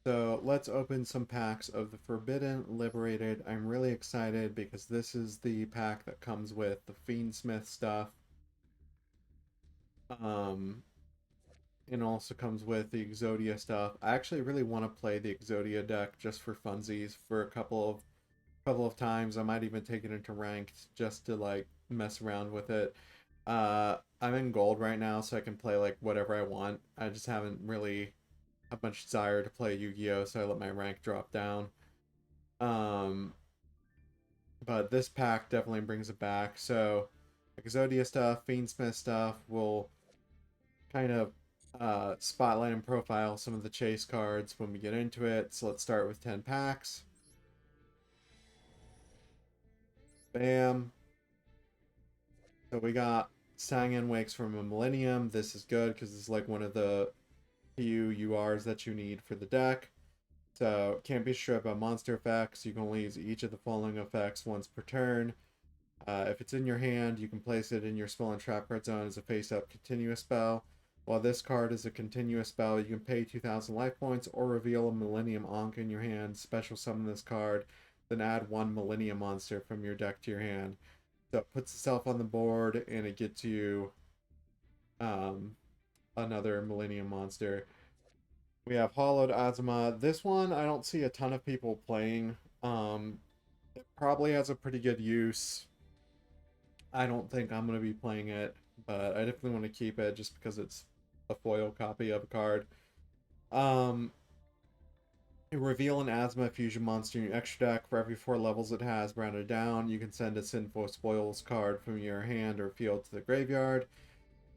So let's open some packs of the Forbidden Liberated. I'm really excited because this is the pack that comes with the Fiendsmith stuff. Um, and also comes with the Exodia stuff. I actually really want to play the Exodia deck just for funsies for a couple of times. I might even take it into ranked just to like mess around with it. I'm in gold right now, so I can play like whatever I want. I just haven't really have much desire to play Yu-Gi-Oh, so I let my rank drop down. Um, but this pack definitely brings it back. So Exodia stuff, Fiendsmith stuff will kind of spotlight and profile some of the chase cards when we get into it. So let's start with 10 packs. Bam. So we got Sangan Wakes from a Millennium. This is good because it's like one of the few URs that you need for the deck. So can't be stripped by monster effects. You can only use each of the following effects once per turn. If it's in your hand, you can place it in your spell and trap card zone as a face-up continuous spell. While this card is a continuous spell, you can pay 2,000 life points or reveal a Millennium Ankh in your hand, special summon this card, then add one Millennium monster from your deck to your hand. So it puts itself on the board and it gets you um, another Millennium monster. We have Hollowed Azuma. This one I don't see a ton of people playing. It probably has a pretty good use. I don't think I'm going to be playing it, but I definitely want to keep it just because it's a foil copy of a card. Um, Reveal an Asthma fusion monster in your extra deck. For every 4 levels it has, rounded down, you can send a Sinful Spoils card from your hand or field to the graveyard.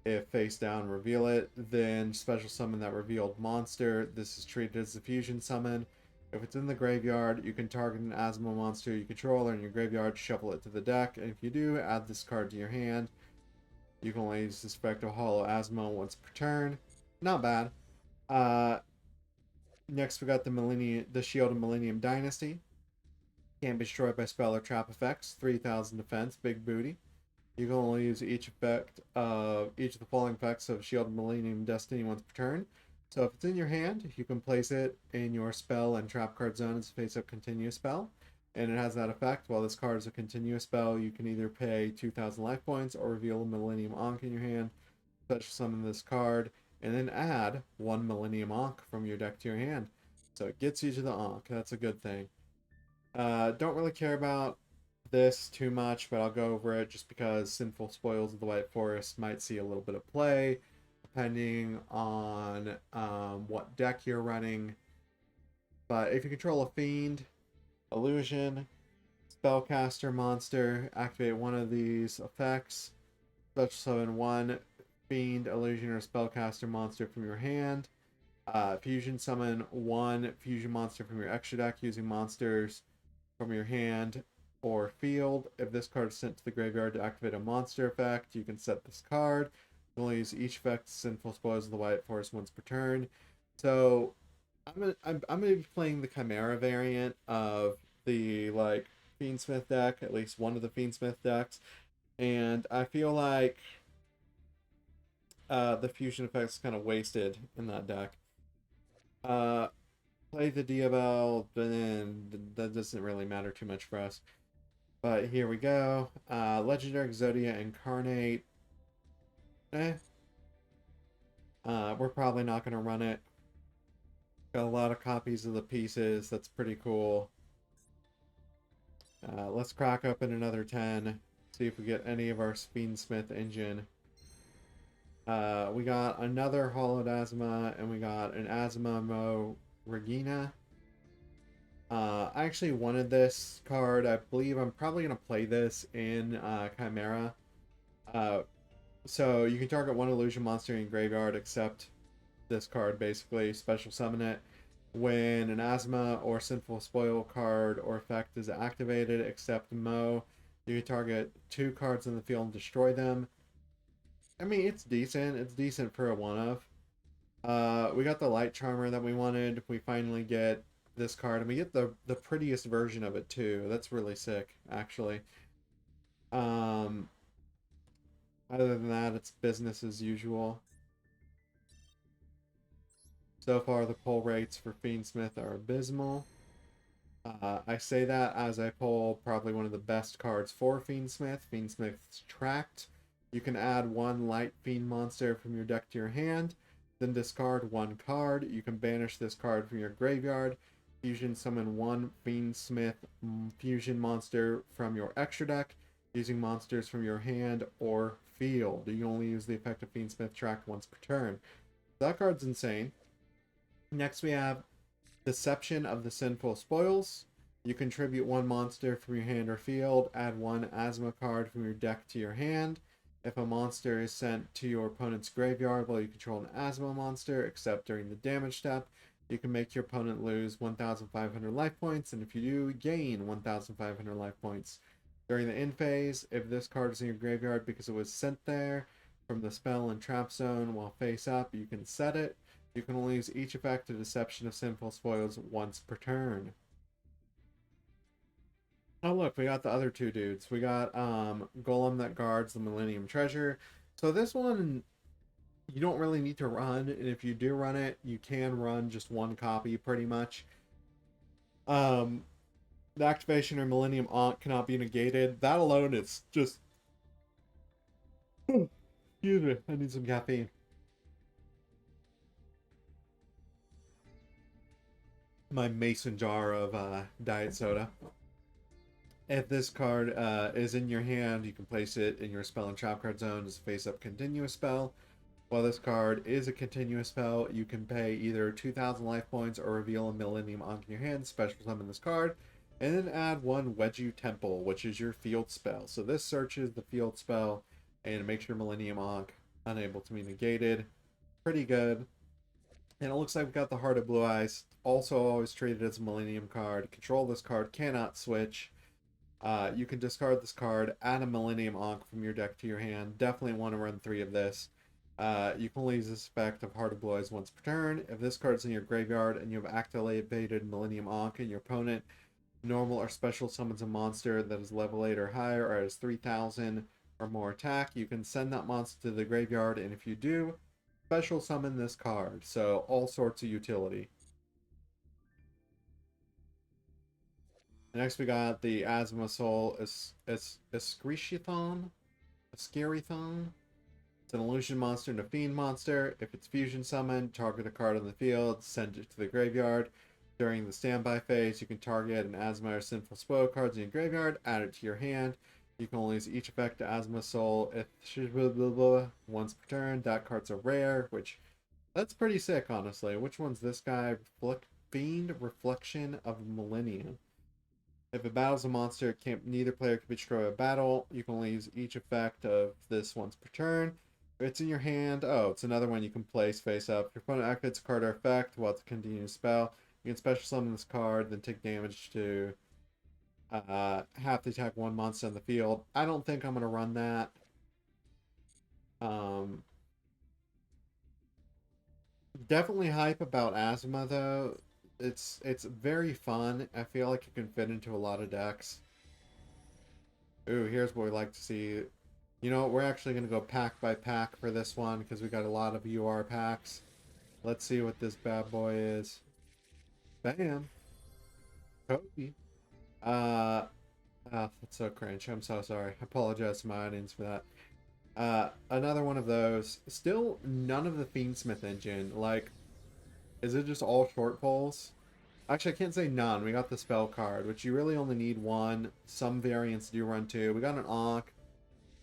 If face down, reveal it. Then special summon that revealed monster. This is treated as a fusion summon. If it's in the graveyard, you can target an Asthma monster you control or in your graveyard, shuffle it to the deck, and if you do, add this card to your hand. You can only use this effect of Hollow Asthma once per turn. Not bad. Uh, Next we got the Shield of Millennium Dynasty. Can't be destroyed by spell or trap effects. 3,000 defense, big booty. You can only use each of the following effects of Shield of Millennium Destiny once per turn. So if it's in your hand, you can place it in your spell and trap card zone as a face-up continuous spell. And it has that effect. While this card is a continuous spell, you can either pay 2,000 life points or reveal a Millennium Ankh in your hand, special summon this card, and then add one Millennium Ankh from your deck to your hand. So it gets you to the Ankh. That's a good thing. Don't really care about this too much, but I'll go over it just because Sinful Spoils of the White Forest might see a little bit of play, depending on what deck you're running. But if you control a Fiend, Illusion, Spellcaster monster, activate one of these effects, special summon one Fiend, Illusion, or Spellcaster monster from your hand. Fusion summon one fusion monster from your extra deck using monsters from your hand or field. If this card is sent to the graveyard to activate a monster effect, you can set this card. You only use each effect Sinful Spoils of the White Forest once per turn. So I'm gonna be playing the Chimera variant of the like Fiendsmith deck, at least one of the Fiendsmith decks, and I feel like the fusion effects kind of wasted in that deck. Uh, Play the Diabel, but then that doesn't really matter too much for us. But here we go. Legendary Exodia Incarnate. Eh. We're probably not going to run it. Got a lot of copies of the pieces. That's pretty cool. Let's crack open another 10. See if we get any of our Speedsmith engine. We got another Hollowed Asthma, and we got an Asthma Mo Regina. I actually wanted this card. I believe I'm probably going to play this in Chimera. Uh, so you can target one illusion monster in graveyard except this card, basically. Special summon it. When an Asthma or Sinful Spoil card or effect is activated, except Mo, you can target 2 cards in the field and destroy them. I mean, it's decent. It's decent for a one-of. We got the Light Charmer that we wanted. We finally get this card, and we get the prettiest version of it too. That's really sick, actually. Um, Other than that, it's business as usual. So far, the pull rates for Fiendsmith are abysmal. I say that as I pull probably one of the best cards for Fiendsmith. Fiendsmith's Tract. You can add one light Fiend monster from your deck to your hand, then discard one card. You can banish this card from your graveyard. Fusion summon one Fiendsmith fusion monster from your extra deck using monsters from your hand or field. You can only use the effect of Fiendsmith Tract once per turn. That card's insane. Next, we have Deception of the Sinful Spoils. You contribute one monster from your hand or field, add one Asthma card from your deck to your hand. If a monster is sent to your opponent's graveyard while you control an Asthma monster, except during the damage step, you can make your opponent lose 1,500 life points, and if you do, gain 1,500 life points. During the end phase, if this card is in your graveyard because it was sent there from the spell and trap zone while face up, you can set it. You can only use each effect of Deception of Sinful Spoils once per turn. Oh look, we got the other two dudes. We got Golem that guards the Millennium Treasure. So this one you don't really need to run, and if you do run it, you can run just one copy pretty much. The activation or Millennium Ankh cannot be negated. That alone is just excuse me, I need some caffeine. My mason jar of diet soda. If this card is in your hand, you can place it in your spell and trap card zone as a face-up continuous spell. While this card is a continuous spell, you can pay either 2,000 life points or reveal a Millennium Ankh in your hand, special summon this card, and then add one YuGiOh Temple, which is your field spell. So this searches the field spell and makes your Millennium Ankh unable to be negated. Pretty good. And it looks like we've got the Heart of Blue Eyes, also always treated as a Millennium card. Control this card cannot switch. You can discard this card, add a Millennium Ankh from your deck to your hand. Definitely want to run 3 of this. You can only use this effect of Heart of Blue Eyes once per turn. If this card's in your graveyard and you have activated Millennium Ankh and your opponent normal or special summons a monster that is level 8 or higher or has 3,000 or more attack, you can send that monster to the graveyard, and if you do, special summon this card. So all sorts of utility. Next we got the Asthma Soul Escretion-thon. It's an illusion monster and a fiend monster. If it's fusion summoned, target a card on the field, send it to the graveyard. During the standby phase, you can target an Asthma or Sinful Spoil cards in your graveyard, add it to your hand. You can only use each effect to Asthma Soul if once per turn. That card's a rare, which that's pretty sick, honestly. Which one's this guy? Fiend Reflection of Millennium. If it battles a monster, neither player can be destroyed by battle. You can only use each effect of this once per turn. If it's in your hand, it's another one you can place face up. If your opponent activates a card or effect while it's a continuous spell, you can special summon this card, then take damage to half the attack one monster on the field. I don't think I'm going to run that. Definitely hype about Asthma, though. It's very fun. I feel like it can fit into a lot of decks. Ooh, here's what we like to see. You know, we're actually going to go pack by pack for this one because we got a lot of UR packs. Let's see what this bad boy is. Bam. Kobe. That's so cringe. I'm so sorry. I apologize to my audience for that. Another one of those. Still none of the Fiendsmith engine. Like, is it just all short pulls? Actually, I can't say none. We got the spell card, which you really only need one. Some variants do run 2. We got an Ankh.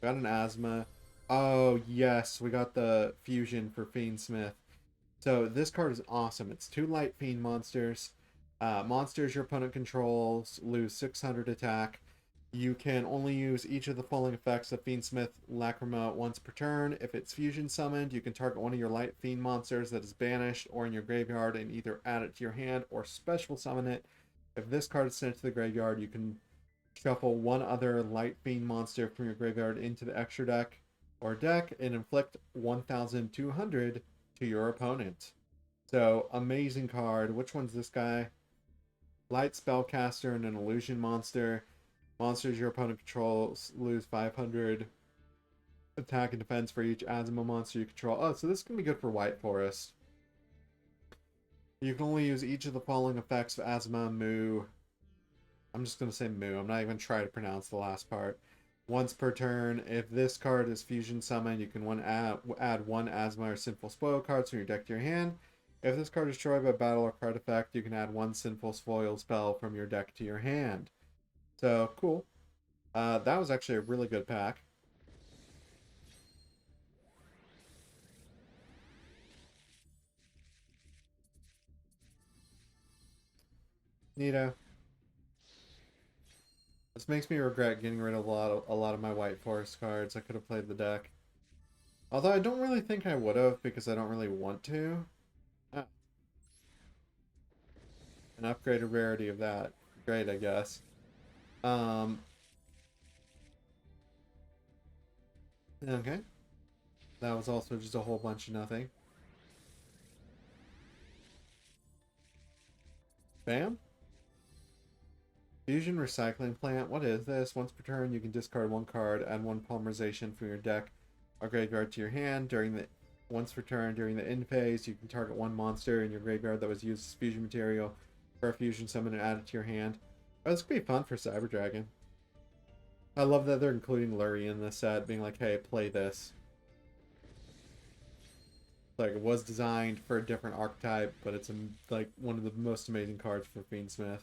We got an Asthma. Oh, yes. We got the fusion for Fiendsmith. So this card is awesome. It's 2 light Fiend monsters. Monsters your opponent controls lose 600 attack. You can only use each of the following effects of Fiendsmith Lacrima once per turn. If it's fusion summoned, you can target one of your light fiend monsters that is banished or in your graveyard and either add it to your hand or special summon it. If this card is sent to the graveyard, you can shuffle one other light fiend monster from your graveyard into the extra deck or deck and inflict 1,200 to your opponent. So, amazing card. Which one's this guy? Light Spellcaster and an Illusion Monster. Monsters your opponent controls lose 500 attack and defense for each Asthma monster you control. Oh, so this is going to be good for White Forest. You can only use each of the following effects of Asma, Mu. I'm just going to say Mu. I'm not even trying to pronounce the last part. Once per turn. If this card is fusion summoned, you can add one Asma or Sinful Spoil cards from your deck to your hand. If this card is destroyed by battle or card effect, you can add one Sinful Spoil spell from your deck to your hand. So, cool. That was actually a really good pack. Neato. This makes me regret getting rid of a lot of my White Forest cards. I could have played the deck. Although I don't really think I would have because I don't really want to. Ah, an upgraded rarity of that. Great, I guess. Um, okay. That was also just a whole bunch of nothing. Bam. Fusion Recycling Plant. What is this? Once per turn, you can discard one card, add one Polymerization from your deck or graveyard to your hand. Once per turn during the end phase, you can target one monster in your graveyard that was used as fusion material for a fusion summon and add it to your hand. Oh, this could be fun for Cyber Dragon. I love that they're including Lurie in this set, being like, hey, play this. Like, it was designed for a different archetype, but it's like one of the most amazing cards for Fiendsmith.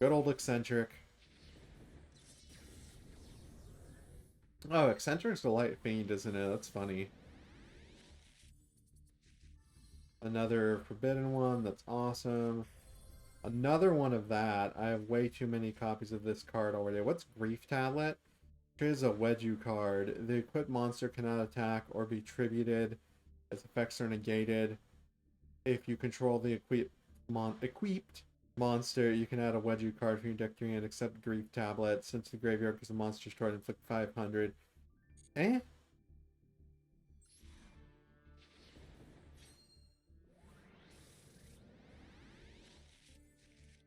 Good old Eccentric. Oh, Eccentric's a light fiend, isn't it? That's funny. Another forbidden one. That's awesome. Another one of that. I have way too many copies of this card already. What's Grief Tablet? It is a YuGiOh card. The equipped monster cannot attack or be tributed. Its effects are negated. If you control the equipped monster, you can add a YuGiOh card from your deck to your hand except Grief Tablet. Since the graveyard because the monster destroyed, inflict 500. Eh?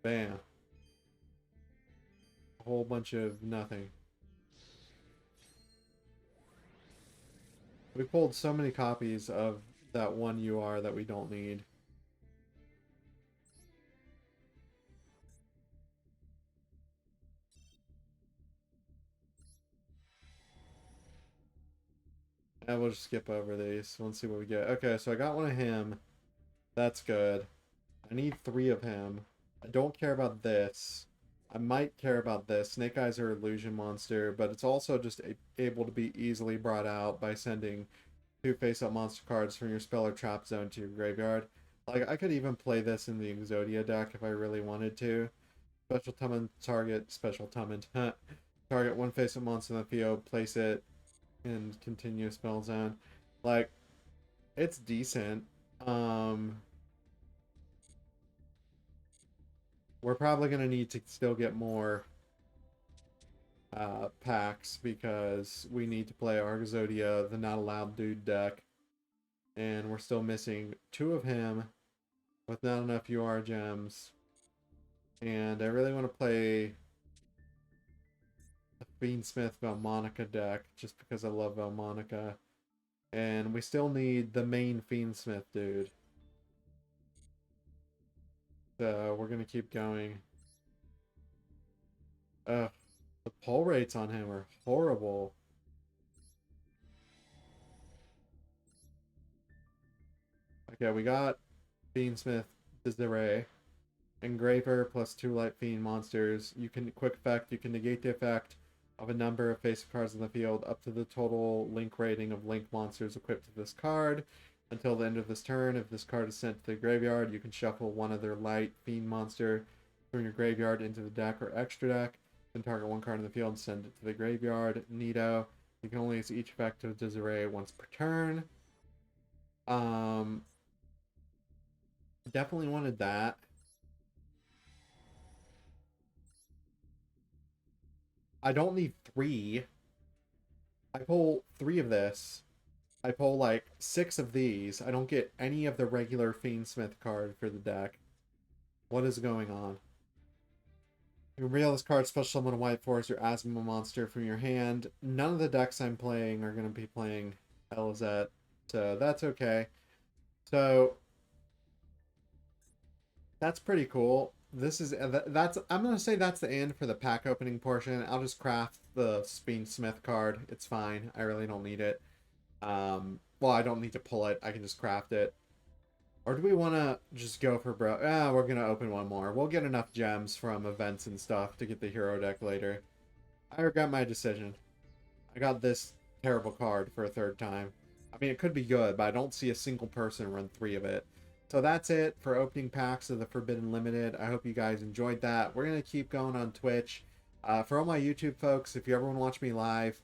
Bam. A whole bunch of nothing. We pulled so many copies of that one UR that we don't need. And we'll just skip over these. Let's see what we get. Okay, so I got one of him. That's good. I need 3 of him. I don't care about this. I might care about this. Snake Eyes are illusion monster, but it's also just able to be easily brought out by sending 2 face-up monster cards from your spell or trap zone to your graveyard. Like, I could even play this in the Exodia deck if I really wanted to. Special Tummon, target 1 face-up monster in the field, place it in continuous spell zone. Like, it's decent. We're probably going to need to still get more packs because we need to play our Exodia, the Not Allowed Dude deck. And we're still missing 2 of him with not enough UR gems. And I really want to play the Fiendsmith Velmonica deck just because I love Velmonica. And we still need the main Fiendsmith dude. So we're going to keep going. Ugh. The pull rates on him are horrible. Okay, we got Fiendsmith Desiree. Engraver plus 2 Light Fiend monsters. You can quick effect. You can negate the effect of a number of face cards in the field up to the total link rating of link monsters equipped to this card. Until the end of this turn, if this card is sent to the graveyard, you can shuffle one other Light Fiend monster from your graveyard into the deck or extra deck. Then target 1 card in the field and send it to the graveyard. Neato. You can only use each effect of Desiree once per turn. Definitely wanted that. I don't need 3. I pull 3 of this. I pull like 6 of these. I don't get any of the regular Fiendsmith card for the deck. What is going on? You can reveal this card, special summon a White Forest or Asthma monster from your hand. None of the decks I'm playing are going to be playing Elizet, so that's okay. So, That's pretty cool. This is that's I'm gonna say that's the end for the pack opening portion. I'll just craft the Smith card. It's fine. I really don't need it. Well, I don't need to pull it. I can just craft it. Or do we want to just go for bro? We're gonna open one more. We'll get enough gems from events and stuff to get the hero deck later. I regret my decision. I got this terrible card for a third time. I mean, it could be good, but I don't see a single person run 3 of it. So that's it for opening packs of the Forbidden Limited. I hope you guys enjoyed that. We're going to keep going on Twitch. For all my YouTube folks, if you ever want to watch me live,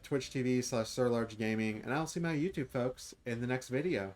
Twitch TV/SirLargeGaming, and I'll see my YouTube folks in the next video.